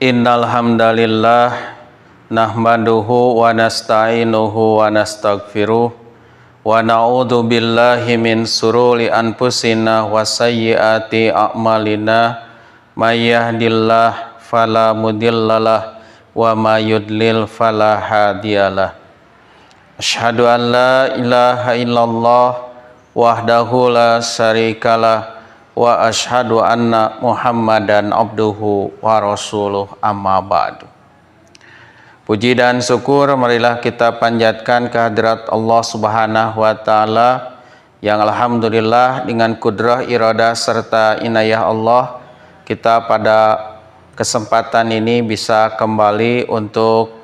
Innal hamdalillah nahmaduhu wa nasta'inuhu wa nastaghfiruh wa na'udzu billahi min sururi anfusina wa sayyiati a'malina may yahdihillahu fala mudhillalah wa may yudlil fala hadiyalah. Asyhadu an la ilaha illallah wahdahu la syarikalah wa asyhadu anna Muhammadan abduhu wa rasuluh, amma ba'du. Puji dan syukur marilah kita panjatkan kehadirat Allah Subhanahu wa taala yang alhamdulillah dengan kudrah, iradah serta inayah Allah kita pada kesempatan ini bisa kembali untuk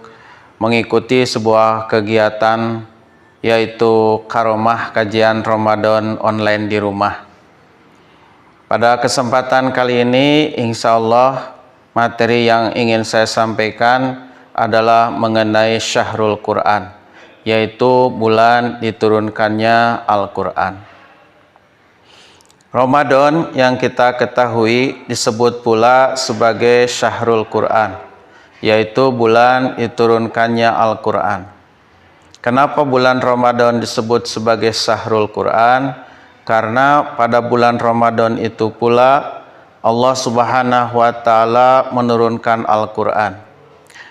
mengikuti sebuah kegiatan yaitu Karomah Kajian Ramadan online di rumah. Pada kesempatan kali ini, insya Allah materi yang ingin saya sampaikan adalah mengenai Syahrul Quran, yaitu bulan diturunkannya Al-Quran. Ramadan yang kita ketahui disebut pula sebagai Syahrul Quran, yaitu bulan diturunkannya Al-Quran. Kenapa bulan Ramadan disebut sebagai Syahrul Quran? Karena pada bulan Ramadan itu pula Allah Subhanahu wa taala menurunkan Al-Qur'an.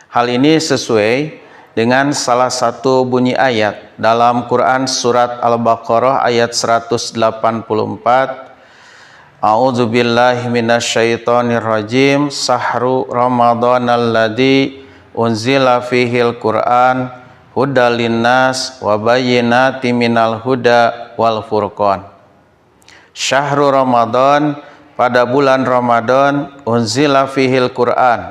Hal ini sesuai dengan salah satu bunyi ayat dalam Quran surat Al-Baqarah ayat 184. A'udzubillahi minasyaitonir rajim. Sahru Ramadhanal ladzi unzila fihil Qur'an hudal linnas wa bayyinatin minal huda wal furqan. Syahrul Ramadan, pada bulan Ramadan, unzila fihil Quran,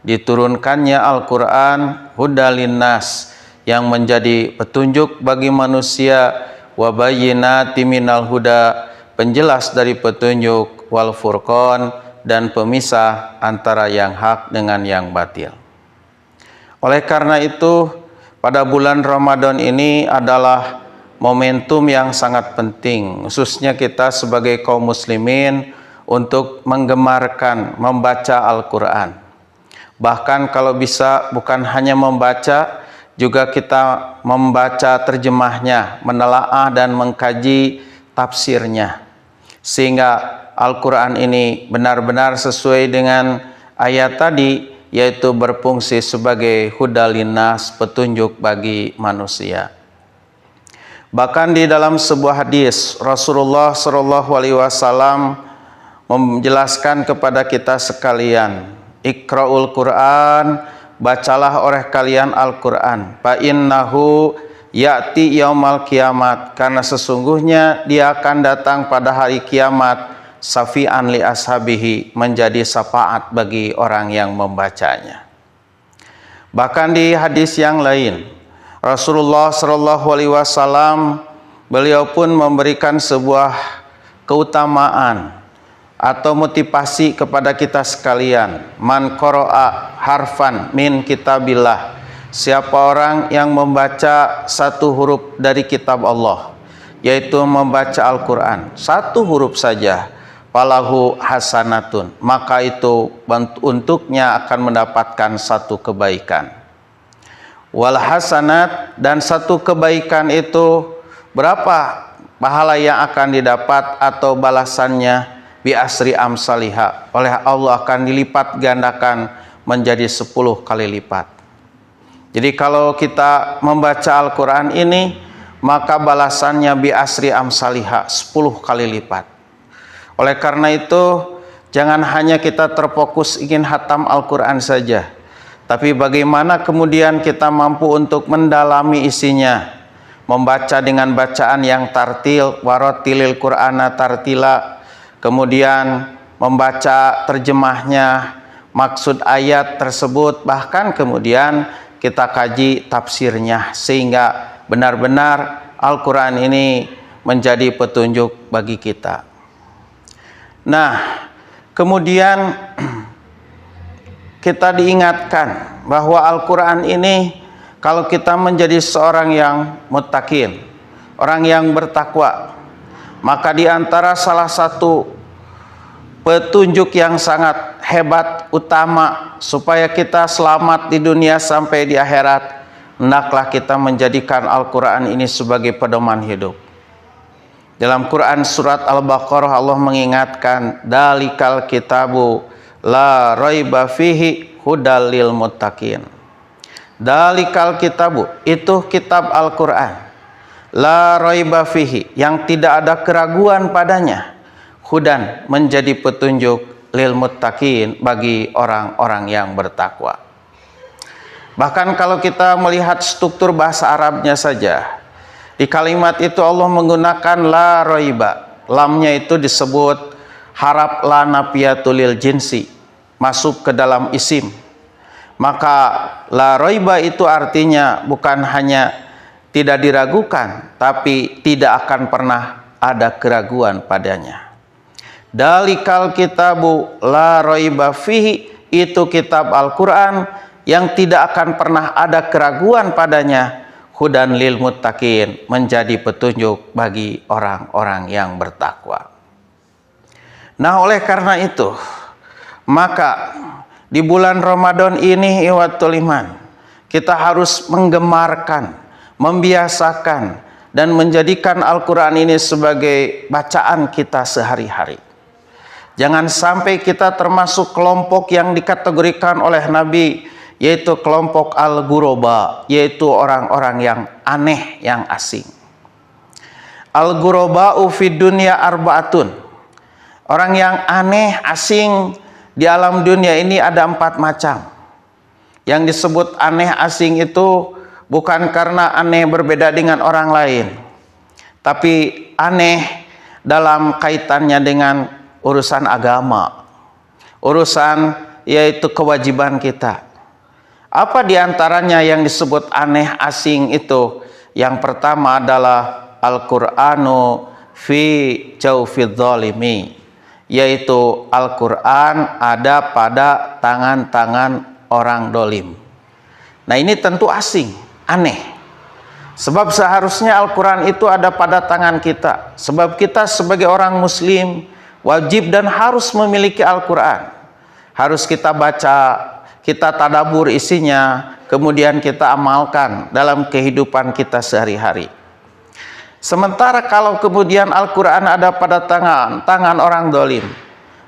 diturunkannya Al-Quran, hudalin nas, yang menjadi petunjuk bagi manusia, wa bayyinatin minal huda, penjelas dari petunjuk, wal furqan, dan pemisah antara yang hak dengan yang batil. Oleh karena itu, pada bulan Ramadan ini adalah momentum yang sangat penting, khususnya kita sebagai kaum muslimin untuk menggemarkan membaca Al-Quran. Bahkan kalau bisa bukan hanya membaca, juga kita membaca terjemahnya, menelaah dan mengkaji tafsirnya, sehingga Al-Quran ini benar-benar sesuai dengan ayat tadi, yaitu berfungsi sebagai hudalinas, petunjuk bagi manusia. Bahkan di dalam sebuah hadis Rasulullah SAW menjelaskan kepada kita sekalian, Iqra'ul Quran, bacalah oleh kalian Al-Quran, fa innahu ya'ti yaumal kiamat, karena sesungguhnya dia akan datang pada hari kiamat, safi'an li ashabihi, menjadi syafaat bagi orang yang membacanya. Bahkan di hadis yang lain Rasulullah SAW beliau pun memberikan sebuah keutamaan atau motivasi kepada kita sekalian. Man qara'a harfan min kitabillah, siapa orang yang membaca satu huruf dari kitab Allah, yaitu membaca Al-Quran, satu huruf saja, falahu hasanatun, maka itu untuknya akan mendapatkan satu kebaikan. Wal hasanat, dan satu kebaikan itu berapa pahala yang akan didapat atau balasannya? Bi asri amsaliha, oleh Allah akan dilipat gandakan menjadi 10 kali lipat. Jadi kalau kita membaca Al-Quran ini, maka balasannya bi asri amsaliha, 10 kali lipat. Oleh karena itu jangan hanya kita terfokus ingin hatam Al-Quran saja, tapi bagaimana kemudian kita mampu untuk mendalami isinya, membaca dengan bacaan yang tartil, warotilil Qur'ana tartila, kemudian membaca terjemahnya, maksud ayat tersebut, bahkan kemudian kita kaji tafsirnya, sehingga benar-benar Al-Quran ini menjadi petunjuk bagi kita. Nah, kemudian kita diingatkan bahwa Al-Quran ini kalau kita menjadi seorang yang muttaqin, orang yang bertakwa, maka di antara salah satu petunjuk yang sangat hebat, utama, supaya kita selamat di dunia sampai di akhirat. Hendaklah kita menjadikan Al-Quran ini sebagai pedoman hidup. Dalam Quran surat Al-Baqarah Allah mengingatkan, dalikal kitabu la raiba fihi hudal lil muttaqin. Dalikal kitabu, itu kitab Al-Quran, la raiba fihi, yang tidak ada keraguan padanya, hudan, menjadi petunjuk, lil muttaqin, bagi orang-orang yang bertakwa. Bahkan kalau kita melihat struktur bahasa Arabnya saja, di kalimat itu Allah menggunakan la raiba. Lamnya itu disebut harap la nafiyatul jinsi, masuk ke dalam isim. Maka la raiba itu artinya bukan hanya tidak diragukan, tapi tidak akan pernah ada keraguan padanya. Dalikal kitabu la raiba fihi, itu kitab Al-Quran yang tidak akan pernah ada keraguan padanya, hudan lil muttaqin, menjadi petunjuk bagi orang-orang yang bertakwa. Nah, oleh karena itu, maka di bulan Ramadan ini, ikhwatul iman, kita harus menggemarkan, membiasakan, dan menjadikan Al-Quran ini sebagai bacaan kita sehari-hari. Jangan sampai kita termasuk kelompok yang dikategorikan oleh Nabi, yaitu kelompok al-ghuraba, yaitu orang-orang yang aneh, yang asing. Al-ghuraba'u fid dunya arba'atun. Orang yang aneh, asing di alam dunia ini ada 4 macam. Yang disebut aneh, asing itu bukan karena aneh berbeda dengan orang lain, tapi aneh dalam kaitannya dengan urusan agama, urusan yaitu kewajiban kita. Apa diantaranya yang disebut aneh, asing itu? Yang pertama adalah Al-Qur'anu fi jawfidz zalimi, yaitu Al-Quran ada pada tangan-tangan orang dolim. Nah, ini tentu asing, aneh. Sebab seharusnya Al-Quran itu ada pada tangan kita. Sebab kita sebagai orang muslim wajib dan harus memiliki Al-Quran. Harus kita baca, kita tadabur isinya, kemudian kita amalkan dalam kehidupan kita sehari-hari. Sementara kalau kemudian Al-Quran ada pada tangan orang dolim,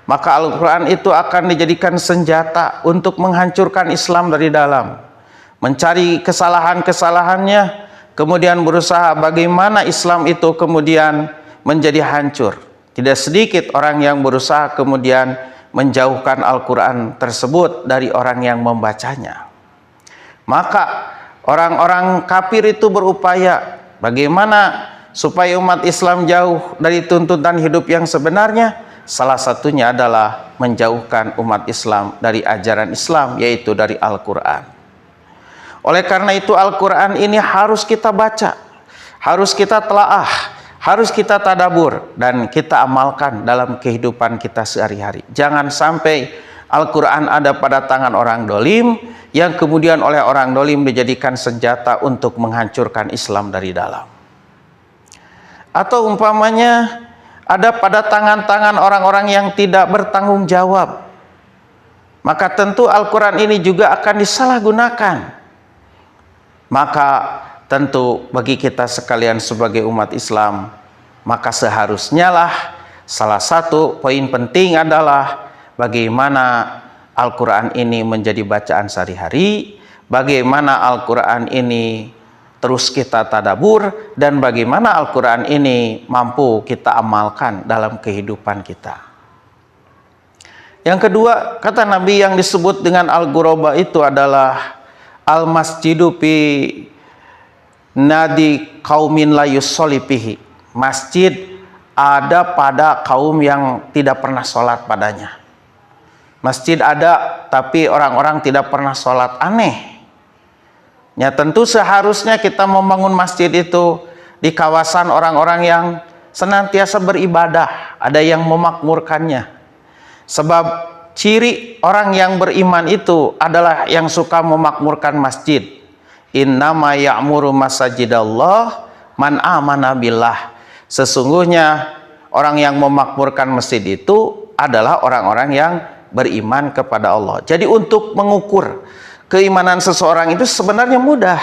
maka Al-Quran itu akan dijadikan senjata untuk menghancurkan Islam dari dalam, mencari kesalahan-kesalahannya, kemudian berusaha bagaimana Islam itu kemudian menjadi hancur. Tidak sedikit orang yang berusaha kemudian menjauhkan Al-Quran tersebut dari orang yang membacanya. Maka orang-orang kafir itu berupaya bagaimana supaya umat Islam jauh dari tuntutan hidup yang sebenarnya. Salah satunya adalah menjauhkan umat Islam dari ajaran Islam, yaitu dari Al-Quran. Oleh karena itu Al-Quran ini harus kita baca, harus kita telaah, harus kita tadabur, dan kita amalkan dalam kehidupan kita sehari-hari. Jangan sampai Al-Quran ada pada tangan orang dolim, yang kemudian oleh orang dolim dijadikan senjata untuk menghancurkan Islam dari dalam. Atau umpamanya ada pada tangan-tangan orang-orang yang tidak bertanggung jawab, maka tentu Al-Quran ini juga akan disalahgunakan. Maka tentu bagi kita sekalian sebagai umat Islam, maka seharusnya lah salah satu poin penting adalah bagaimana Al-Quran ini menjadi bacaan sehari-hari, bagaimana Al-Quran ini terus kita tadabur, dan bagaimana Al-Quran ini mampu kita amalkan dalam kehidupan kita. Yang kedua, kata Nabi, yang disebut dengan al-ghuraba itu adalah al-masjidu fi nadi qaumin la yusolli fihi. Masjid ada pada kaum yang tidak pernah sholat padanya. Masjid ada tapi orang-orang tidak pernah sholat. Aneh. Ya, tentu seharusnya kita membangun masjid itu di kawasan orang-orang yang senantiasa beribadah, ada yang memakmurkannya. Sebab ciri orang yang beriman itu adalah yang suka memakmurkan masjid. Innama ya'muru masajidallah man amana billah. Sesungguhnya orang yang memakmurkan masjid itu adalah orang-orang yang beriman kepada Allah. Jadi untuk mengukur keimanan seseorang itu sebenarnya mudah,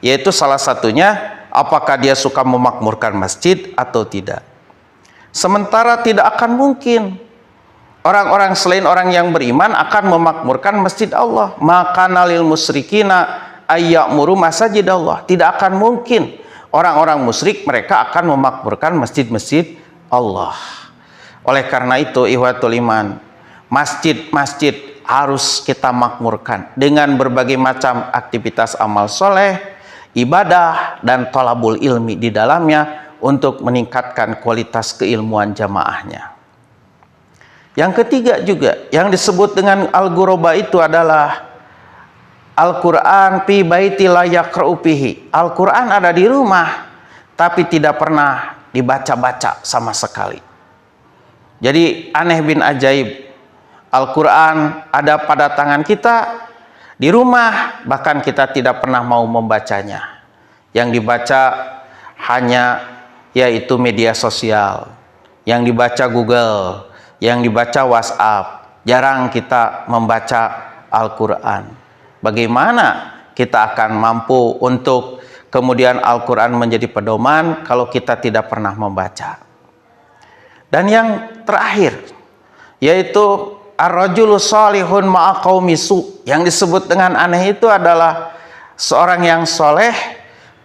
yaitu salah satunya apakah dia suka memakmurkan masjid atau tidak. Sementara tidak akan mungkin orang-orang selain orang yang beriman akan memakmurkan masjid Allah. Maka nalil musyrikina ayyamuru masajid Allah. Tidak akan mungkin orang-orang musyrik mereka akan memakmurkan masjid-masjid Allah. Oleh karena itu, ikhwatul iman, masjid-masjid harus kita makmurkan dengan berbagai macam aktivitas amal soleh, ibadah, dan thalabul ilmi di dalamnya untuk meningkatkan kualitas keilmuan jamaahnya. Yang ketiga juga, yang disebut dengan al-ghuraba itu adalah Al-Quran fi baiti la yaqra'u fihi. Al-Quran ada di rumah, tapi tidak pernah dibaca-baca sama sekali. Jadi aneh bin ajaib, Al-Quran ada pada tangan kita di rumah, bahkan kita tidak pernah mau membacanya. Yang dibaca hanya yaitu media sosial, yang dibaca Google, yang dibaca WhatsApp. Jarang kita membaca Al-Quran. Bagaimana kita akan mampu untuk kemudian Al-Quran menjadi pedoman kalau kita tidak pernah membaca? Dan yang terakhir, yaitu ar-rajulu shalihun ma'a qaumi su. Yang disebut dengan aneh itu adalah seorang yang soleh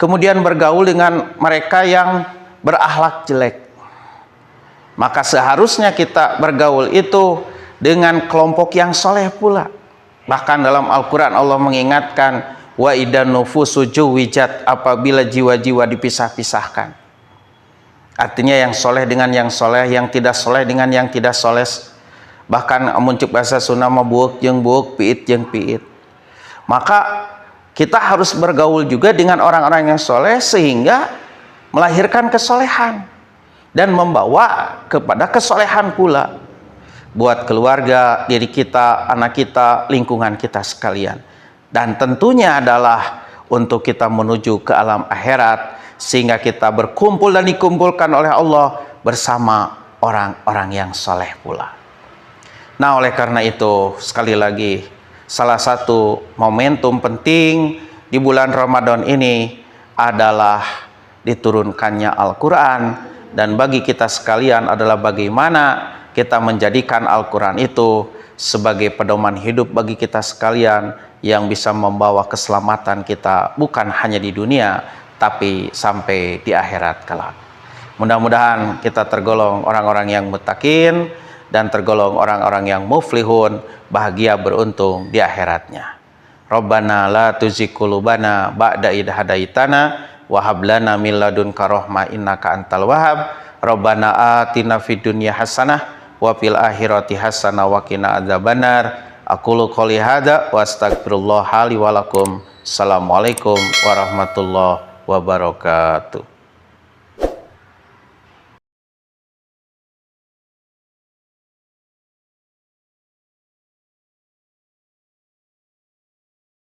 kemudian bergaul dengan mereka yang berakhlak jelek. Maka seharusnya kita bergaul itu dengan kelompok yang soleh pula. Bahkan dalam Al-Quran Allah mengingatkan, wa idan nufusu juwijat, apabila jiwa-jiwa dipisah-pisahkan. Artinya yang soleh dengan yang soleh, yang tidak soleh dengan yang tidak soleh. Bahkan muncul bahasa Sunda buuk jeung buuk, piit jeung piit. Maka kita harus bergaul juga dengan orang-orang yang soleh sehingga melahirkan kesolehan dan membawa kepada kesolehan pula buat keluarga, diri kita, anak kita, lingkungan kita sekalian. Dan tentunya adalah untuk kita menuju ke alam akhirat, sehingga kita berkumpul dan dikumpulkan oleh Allah bersama orang-orang yang soleh pula. Nah, oleh karena itu, sekali lagi, salah satu momentum penting di bulan Ramadan ini adalah diturunkannya Al-Quran, dan bagi kita sekalian adalah bagaimana kita menjadikan Al-Quran itu sebagai pedoman hidup bagi kita sekalian yang bisa membawa keselamatan kita bukan hanya di dunia tapi sampai di akhirat kelak. Mudah-mudahan kita tergolong orang-orang yang muttaqin dan tergolong orang-orang yang muflihun, bahagia beruntung di akhiratnya. Rabbana la tuzigh qulubana ba'da idh hadaitana wa hab lana min ladunka rahmah innaka antal wahhab. Rabbana atina fid dunya hasanah wa fil akhirati hasanah wa qina adzabannar. Aqulu qouli hadza wa astaghfirullah li wa lakum. Assalamualaikum warahmatullahi wabarakatuh.